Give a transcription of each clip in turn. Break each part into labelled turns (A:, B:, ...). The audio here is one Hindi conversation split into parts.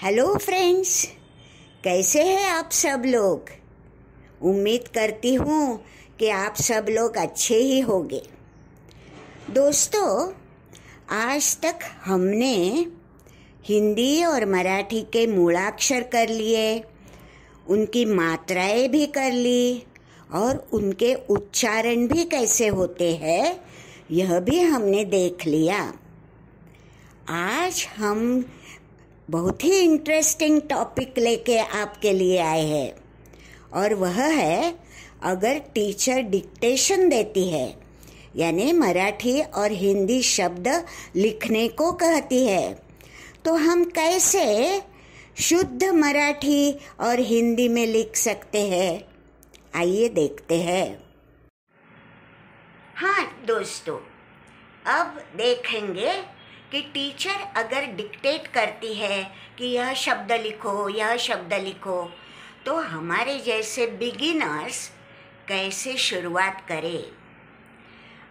A: हेलो फ्रेंड्स, कैसे हैं आप सब लोग। उम्मीद करती हूँ कि आप सब लोग अच्छे ही होंगे। दोस्तों, आज तक हमने हिंदी और मराठी के मूलाक्षर कर लिए, उनकी मात्राएं भी कर ली और उनके उच्चारण भी कैसे होते हैं यह भी हमने देख लिया। आज हम बहुत ही इंटरेस्टिंग टॉपिक लेके आपके लिए आए हैं और वह है, अगर टीचर डिक्टेशन देती है यानी मराठी और हिंदी शब्द लिखने को कहती है तो हम कैसे शुद्ध मराठी और हिंदी में लिख सकते हैं। आइए देखते हैं। हाँ दोस्तों, अब देखेंगे कि टीचर अगर डिक्टेट करती है कि यह शब्द लिखो, तो हमारे जैसे बिगिनर्स कैसे शुरुआत करें।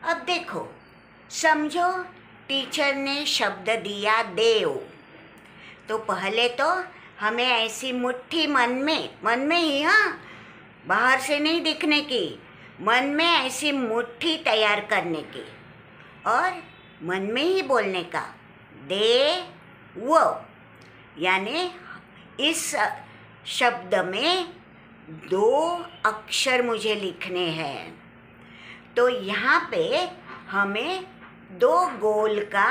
A: अब देखो, समझो टीचर ने शब्द दिया देव, तो पहले तो हमें ऐसी मुट्ठी मन में ही, हाँ, बाहर से नहीं दिखने की, मन में ऐसी मुट्ठी तैयार करने की और मन में ही बोलने का दे वो, यानी इस शब्द में 2 अक्षर मुझे लिखने हैं। तो यहाँ पे हमें 2 गोल का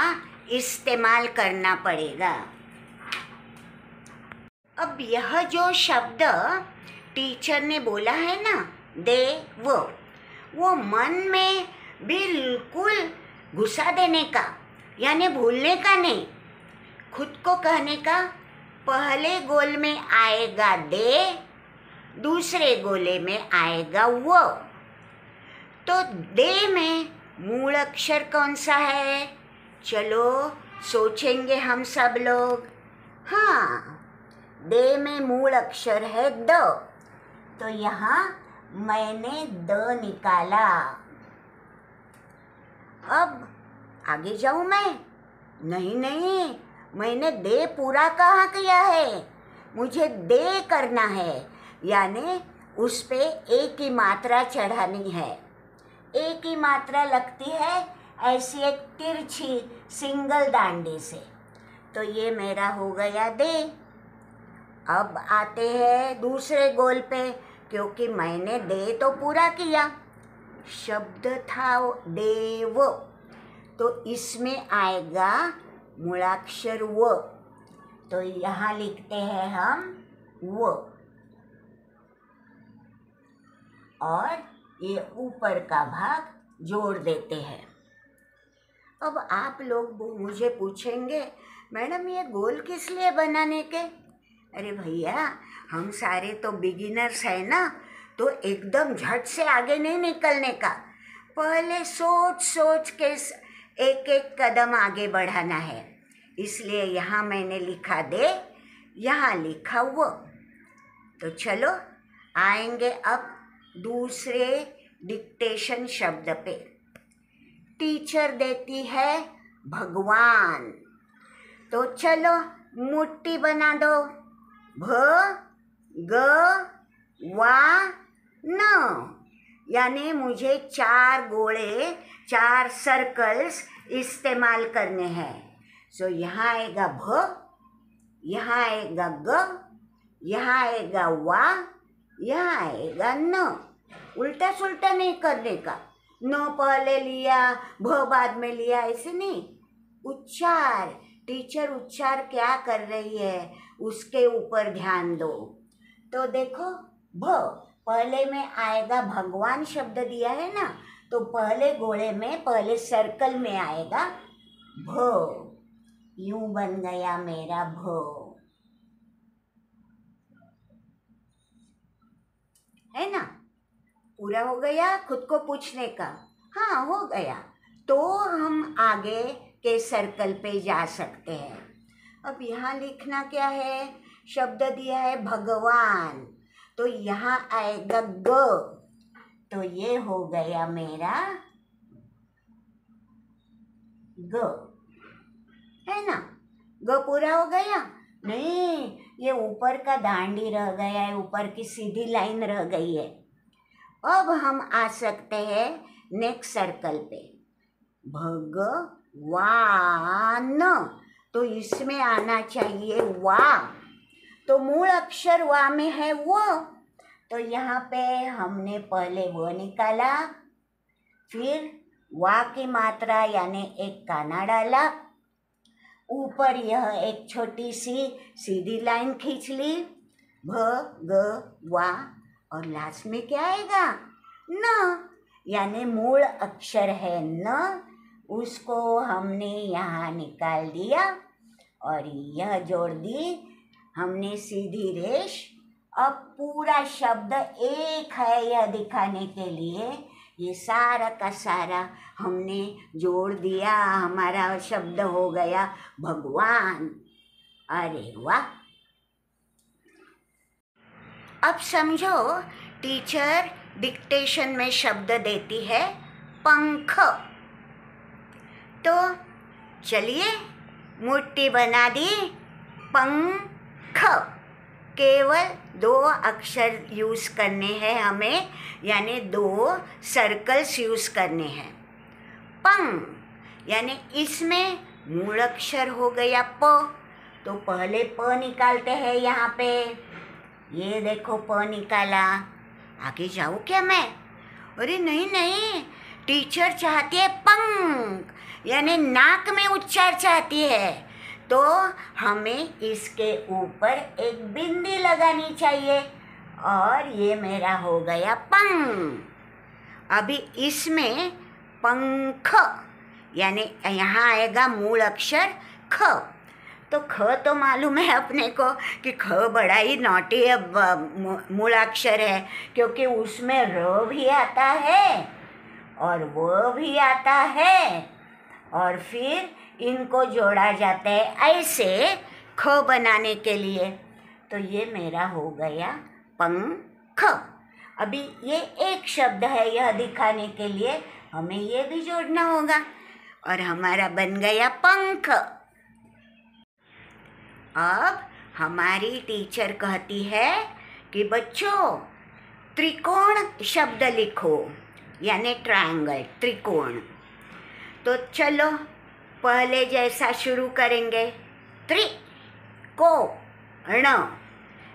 A: इस्तेमाल करना पड़ेगा। अब यह जो शब्द टीचर ने बोला है ना, दे वो मन में बिल्कुल घुसा देने का, यानी भूलने का नहीं, खुद को कहने का। पहले गोल में आएगा दे, दूसरे गोले में आएगा वो। तो दे में मूल अक्षर कौन सा है, चलो सोचेंगे हम सब लोग। हाँ, दे में मूल अक्षर है द, तो यहाँ मैंने द निकाला। अब आगे जाऊं मैं? नहीं, मैंने दे पूरा कहाँ किया है, मुझे दे करना है, यानी उस पे एक ही मात्रा चढ़ानी है। एक ही मात्रा लगती है ऐसी एक तिरछी सिंगल डांडी से। तो ये मेरा हो गया दे। अब आते हैं दूसरे गोल पे, क्योंकि मैंने दे तो पूरा किया, शब्द था देव, तो इसमें आएगा मूलाक्षर व, तो यहाँ लिखते हैं हम वो, और ये ऊपर का भाग जोड़ देते हैं। अब आप लोग मुझे पूछेंगे, मैडम ये गोल किस लिए बनाने के? अरे भैया, हम सारे तो बिगिनर्स हैं ना, तो एकदम झट से आगे नहीं निकलने का, पहले सोच के एक एक कदम आगे बढ़ाना है। इसलिए यहाँ मैंने लिखा दे, यहाँ लिखा वो। तो चलो आएंगे अब दूसरे डिक्टेशन शब्द पे। टीचर देती है भगवान, तो चलो मुट्ठी बना दो, भ ग वा न, यानी मुझे 4 गोले, 4 सर्कल्स इस्तेमाल करने हैं। सो यहाँ आएगा भ, यहाँ आएगा ग, यहाँ आएगा वा, यहाँ आएगा न। उल्टा सुल्टा नहीं करने का, न पहले लिया भ बाद में लिया, ऐसे नहीं। उच्चार, टीचर उच्चार क्या कर रही है उसके ऊपर ध्यान दो। तो देखो, भ पहले में आएगा, भगवान शब्द दिया है ना, तो पहले गोले में, पहले सर्कल में आएगा भ, यूं बन गया मेरा भ, है ना। पूरा हो गया, खुद को पूछने का, हाँ हो गया, तो हम आगे के सर्कल पे जा सकते हैं। अब यहाँ लिखना क्या है, शब्द दिया है भगवान, तो यहाँ आएगा ग, तो ये हो गया मेरा ग, है ना। ग पूरा हो गया, नहीं, ये ऊपर का दांडी रह गया है, ऊपर की सीधी लाइन रह गई है। अब हम आ सकते हैं नेक्स्ट सर्कल पे, भगवान। तो इसमें आना चाहिए वा, तो मूल अक्षर वा में है वो, तो यहाँ पे हमने पहले वो निकाला, फिर वा की मात्रा यानी एक काना डाला, ऊपर यह एक छोटी सी सीधी लाइन खींच ली, भ ग वा, और लास्ट में क्या आएगा, न, यानी मूल अक्षर है न, उसको हमने यहाँ निकाल दिया और यह जोड़ दी हमने सीधी रेश। अब पूरा शब्द एक है यह दिखाने के लिए ये सारा का सारा हमने जोड़ दिया, हमारा शब्द हो गया भगवान। अरे वाह। अब समझो, टीचर डिक्टेशन में शब्द देती है पंख, तो चलिए मुट्ठी बना दी, पंख। केवल 2 अक्षर यूज़ करने हैं हमें, यानी 2 सर्कल्स यूज़ करने हैं। पंग यानी इसमें मूल अक्षर हो गया प, तो पहले प निकालते हैं यहाँ पे, ये देखो प निकाला। आगे जाऊँ क्या मैं? अरे नहीं नहीं, टीचर चाहती है पंख यानी नाक में उच्चार चाहती है, तो हमें इसके ऊपर एक बिंदी लगानी चाहिए और ये मेरा हो गया पंख। अभी इसमें पंख यानी यहाँ आएगा मूल अक्षर ख, तो ख तो मालूम है अपने को कि ख बड़ा ही नॉटी मूलाक्षर है, क्योंकि उसमें र भी आता है और वो भी आता है, और फिर इनको जोड़ा जाता है ऐसे ख बनाने के लिए। तो ये मेरा हो गया पंख। अभी ये एक शब्द है, यह दिखाने के लिए हमें ये भी जोड़ना होगा और हमारा बन गया पंख। अब हमारी टीचर कहती है कि बच्चों त्रिकोण शब्द लिखो, यानी ट्रायंगल, त्रिकोण। तो चलो पहले जैसा शुरू करेंगे, त्रि को ण,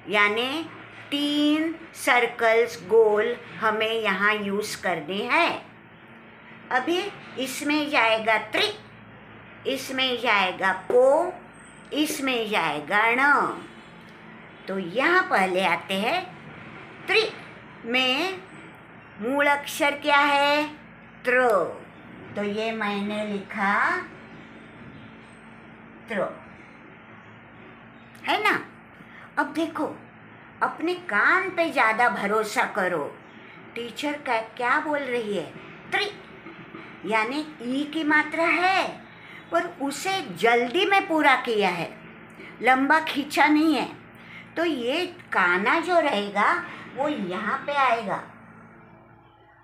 A: यानी 3 सर्कल्स गोल हमें यहाँ यूज़ करने हैं। अभी इसमें जाएगा त्रि, इसमें जाएगा को, इसमें जाएगा ण। तो यहाँ पहले आते हैं त्रि में मूल अक्षर क्या है, त्र, तो ये मैंने लिखा त्र, है ना। अब देखो, अपने कान पे ज़्यादा भरोसा करो, टीचर का क्या बोल रही है, त्रि यानी ई की मात्रा है, पर उसे जल्दी में पूरा किया है, लंबा खींचा नहीं है, तो ये काना जो रहेगा वो यहाँ पे आएगा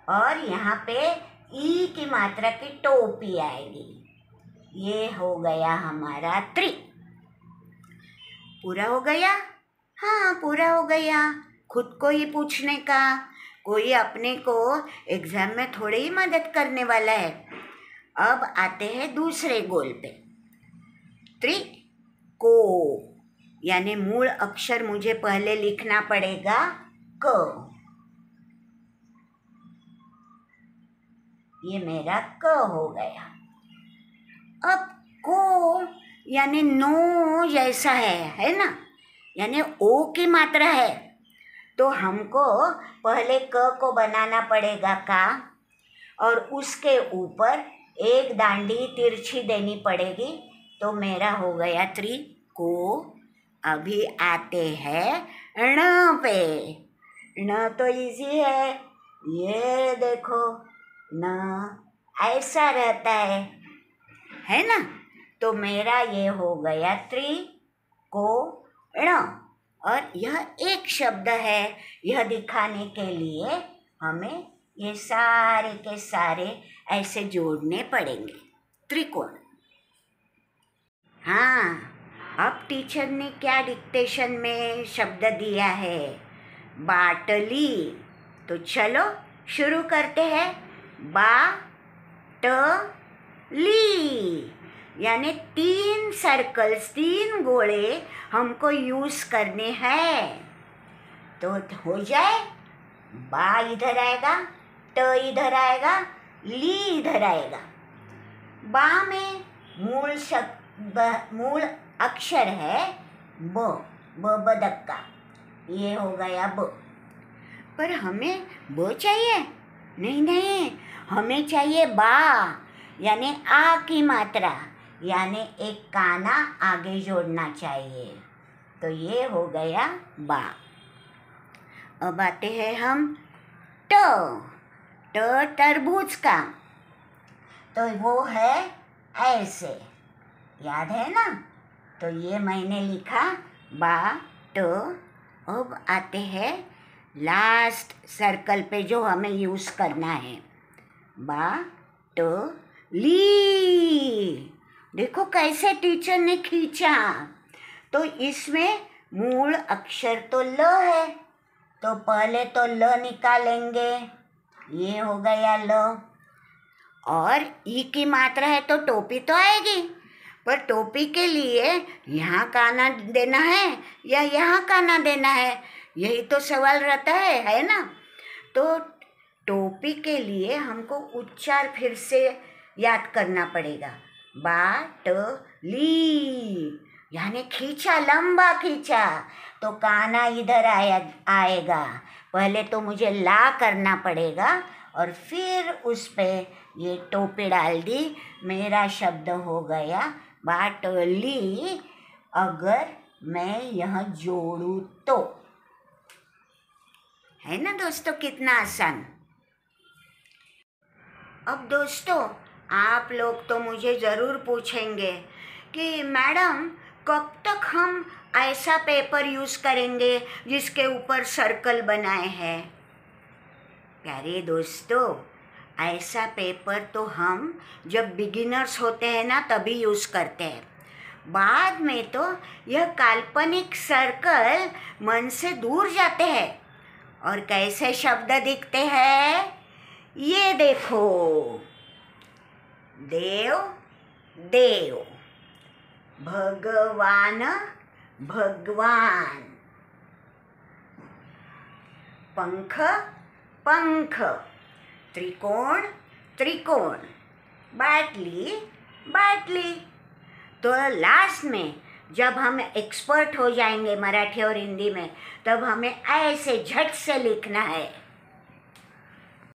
A: और यहाँ पे ई की मात्रा की टोपी आएगी। ये हो गया हमारा त्रि। पूरा हो गया? हाँ पूरा हो गया। खुद को ही पूछने का, कोई अपने को एग्जाम में थोड़े ही मदद करने वाला है। अब आते हैं दूसरे गोल पे, त्रि को, यानी मूल अक्षर मुझे पहले लिखना पड़ेगा क, ये मेरा क हो गया। अब को यानी नो जैसा है ना, यानी ओ की मात्रा है, तो हमको पहले क को बनाना पड़ेगा का, और उसके ऊपर एक दांडी तिरछी देनी पड़ेगी, तो मेरा हो गया त्रि को। अभी आते हैं ण पे। ण तो इजी है, ये देखो न ऐसा रहता है ना। तो मेरा ये हो गया त्रि को ण, और यह एक शब्द है, यह दिखाने के लिए हमें ये सारे के सारे ऐसे जोड़ने पड़ेंगे, त्रिकोण। हाँ, अब टीचर ने क्या डिक्टेशन में शब्द दिया है? बाटली। तो चलो शुरू करते हैं। बाटली यानी 3 सर्कल्स, 3 गोले हमको यूज करने हैं। तो हो जाए, बा इधर आएगा, ट इधर आएगा, ली इधर आएगा। बा में मूल अक्षर है ब, ब दक्का, ये हो गया ब। पर हमें ब चाहिए? नहीं, हमें चाहिए बा, यानी आ की मात्रा, यानी एक काना आगे जोड़ना चाहिए। तो ये हो गया बा। अब आते हैं हम ट तरबूज का। तो वो है ऐसे, याद है ना? तो ये मैंने लिखा बा ट। अब आते हैं लास्ट सर्कल पे जो हमें यूज़ करना है, बा ट ली। देखो कैसे टीचर ने खींचा। तो इसमें मूल अक्षर तो ल है, तो पहले तो ल निकालेंगे, ये हो गया ल। और ई की मात्रा है तो टोपी तो आएगी, पर टोपी के लिए यहाँ काना देना है या यहाँ काना देना है, यही तो सवाल रहता है ना? तो टोपी के लिए हमको उच्चार फिर से याद करना पड़ेगा। बाटली यानी खींचा, लंबा खींचा, तो काना इधर आएगा। पहले तो मुझे ला करना पड़ेगा और फिर उस पे ये टोपी डाल दी, मेरा शब्द हो गया बाटली। अगर मैं यह जोड़ूं तो, है ना दोस्तों, कितना आसान। अब दोस्तों, आप लोग तो मुझे ज़रूर पूछेंगे कि मैडम कब तक हम ऐसा पेपर यूज़ करेंगे जिसके ऊपर सर्कल बनाए हैं? प्यारे दोस्तों, ऐसा पेपर तो हम जब बिगिनर्स होते हैं ना तभी यूज़ करते हैं। बाद में तो यह काल्पनिक सर्कल मन से दूर जाते हैं और कैसे शब्द दिखते हैं, ये देखो। देव देव, भगवान भगवान, पंख पंख, त्रिकोण त्रिकोण, बाटली बाटली। तो लास्ट में जब हम एक्सपर्ट हो जाएंगे मराठी और हिंदी में, तब हमें ऐसे झट से लिखना है।